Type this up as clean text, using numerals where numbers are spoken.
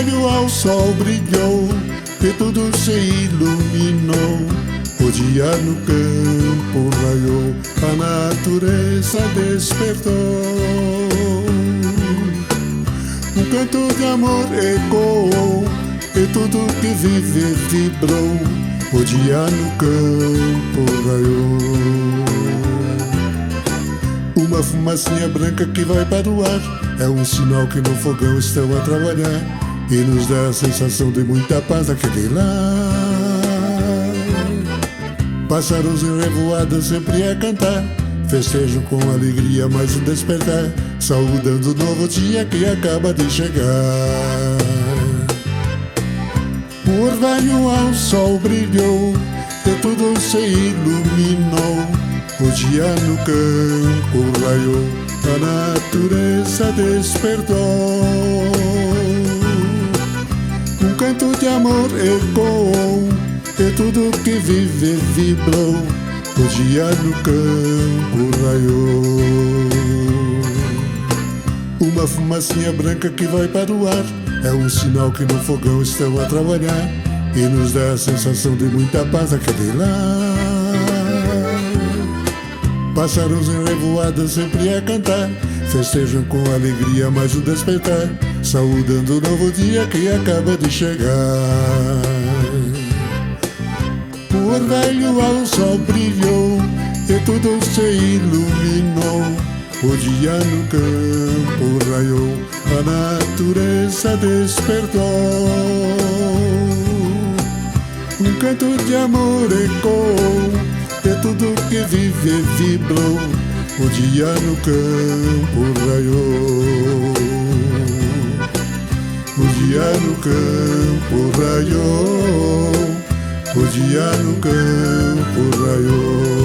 veio ao sol brilhou e tudo se iluminou. O dia no campo raiou, a natureza despertou. Um canto de amor ecoou e tudo que vive vibrou. O dia no campo raiou. Uma fumacinha branca que vai para o ar é um sinal que no fogão estão a trabalhar e nos dá a sensação de muita paz naquele lar. Pássaros em revoada sempre a cantar, festejam com alegria mais um despertar, saudando o novo dia que acaba de chegar. Por velho ao sol brilhou e tudo se iluminou. O dia no campo raiou, a natureza despertou. Um canto de amor ecoou e tudo que vive vibrou. O dia no campo raiou. Uma fumacinha branca que vai para o ar é um sinal que no fogão estão a trabalhar e nos dá a sensação de muita paz naquele lar. Pássaros em revoada sempre a cantar, festejam com alegria mais um despertar, saudando o novo dia que acaba de chegar. Por velho ao sol brilhou e tudo se iluminou. O dia no campo raiou, a natureza despertou. Um canto de amor ecoou e tudo que vive vibrou. O dia no campo raiou. O dia no campo raiou. O dia no campo raiou.